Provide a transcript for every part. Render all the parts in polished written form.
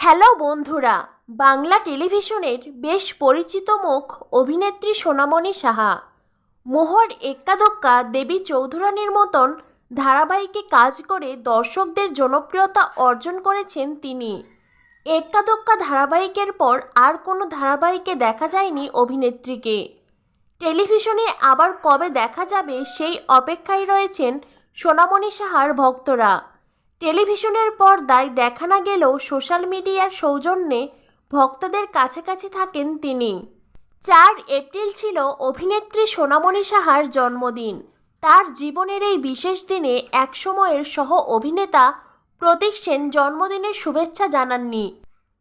Hello বন্ধুরা, বাংলা টেলিভিশনের বেশ পরিচিত মুখ অভিনেত্রী সোনামণি সাহা। মোহর এক্কাদোক্কা, দেবী চৌধুরানীর মতন ধারাবাহিকে কাজ করে দর্শকদের জনপ্রিয়তা অর্জন করেছেন তিনি। এক্কাদোক্কা ধারাবাহিকের পর আর কোনো ধারাবাহিকে দেখা যায়নি অভিনেত্রীকে। টেলিভিশনে আবার কবে দেখা যাবে সেই অপেক্ষায় রয়েছেন সোনামণি সাহার ভক্তরা। টেলিভিশনের পর্দায় দেখা না গেলেও সোশ্যাল মিডিয়ার সৌজন্যে ভক্তদের কাছাকাছি থাকেন তিনি। 4 এপ্রিল ছিল অভিনেত্রী সোনামণি সাহার জন্মদিন। তার জীবনের এই বিশেষ দিনে একসময়ের সহ অভিনেতা প্রতীক সেন জন্মদিনের শুভেচ্ছা জানাননি।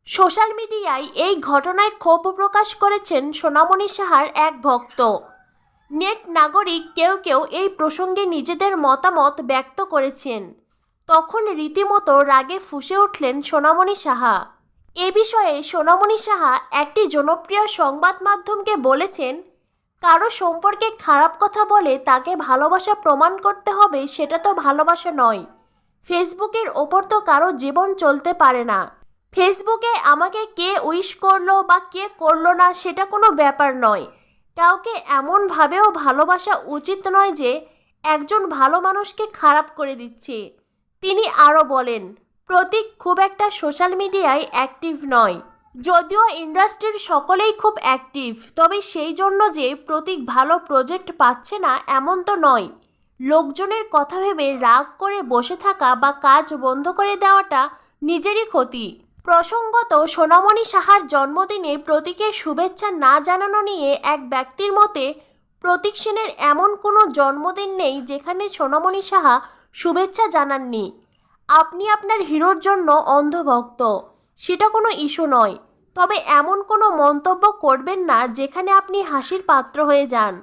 সোশ্যাল মিডিয়ায় এই ঘটনায় ক্ষোভ প্রকাশ করেছেন সোনামণি সাহার এক ভক্ত। নেট নাগরিক কেউ কেউ এই প্রসঙ্গে নিজেদের মতামত ব্যক্ত করেছেন। তখন রীতিমতো রাগে ফুঁসে উঠলেন সোনামণি সাহা। এ বিষয়ে সোনামণি সাহা একটি জনপ্রিয় সংবাদ মাধ্যমকে বলেছেন, কারো সম্পর্কে খারাপ কথা বলে তাকে ভালোবাসা প্রমাণ করতে হবে, সেটা তো ভালোবাসা নয়। ফেসবুকের ওপর তো কারো জীবন চলতে পারে না। ফেসবুকে আমাকে কে উইশ করলো বা কে করলো না সেটা কোনো ব্যাপার নয়। কাউকে এমনভাবেও ভালোবাসা উচিত নয় যে একজন ভালো মানুষকে খারাপ করে দিচ্ছে। তিনি আরও বলেন, প্রতীক খুব একটা সোশ্যাল মিডিয়ায় অ্যাক্টিভ নয়। যদিও ইন্ডাস্ট্রির সকলেই খুব অ্যাক্টিভ, তবে সেই জন্য যে প্রতীক ভালো প্রজেক্ট পাচ্ছে না এমন তো নয়। লোকজনের কথা ভেবে রাগ করে বসে থাকা বা কাজ বন্ধ করে দেওয়াটা নিজেরই ক্ষতি। প্রসঙ্গত, সোনামণি সাহার জন্মদিনে প্রতীকের শুভেচ্ছা না জানানো নিয়ে এক ব্যক্তির মতে, প্রতীক সেনের এমন কোনো জন্মদিন নেই যেখানে সোনামণি সাহা শুভেচ্ছা জানাননি। আপনি আপনার হিরোর জন্য অন্ধভক্ত, সেটা কোনো ইস্যু নয়, তবে এমন কোনো মন্তব্য করবেন না যেখানে আপনি হাসির পাত্র হয়ে যান।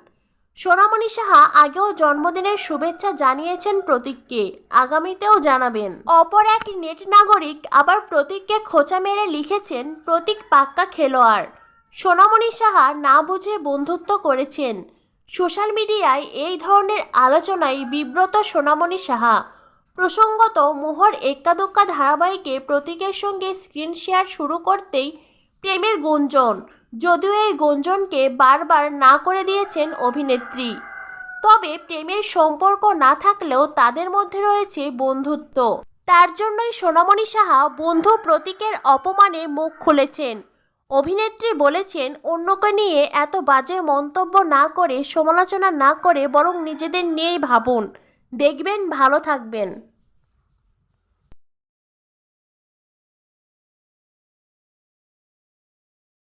সোনামণি সাহা আগেও জন্মদিনের শুভেচ্ছা জানিয়েছেন প্রতীককে, আগামীতেও জানাবেন। অপর এক নেট নাগরিক আবার প্রতীককে খোঁচা মেরে লিখেছেন, প্রতীক পাক্কা খেলোয়াড়। সোনামণি সাহা না বুঝে বন্ধুত্ব করেছেন। সোশ্যাল মিডিয়ায় এই ধরনের আলোচনায় বিব্রত সোনামণি সাহা। প্রসঙ্গত, মোহর এক্কাদোক্কা ধারাবাহিকে প্রতীকের সঙ্গে স্ক্রিন শেয়ার শুরু করতেই প্রেমের গুঞ্জন। যদিও এই গুঞ্জনকে বারবার না করে দিয়েছেন অভিনেত্রী। তবে প্রেমের সম্পর্ক না থাকলেও তাদের মধ্যে রয়েছে বন্ধুত্ব। তার জন্যই সোনামণি সাহা বন্ধু প্রতীকের অপমানে মুখ খুলেছেন। অভিনেত্রী বলেছেন, অন্যকে নিয়ে এত বাজে মন্তব্য না করে, সমালোচনা না করে বরং নিজেদের নিয়েই ভাবুন, দেখবেন ভালো থাকবেন।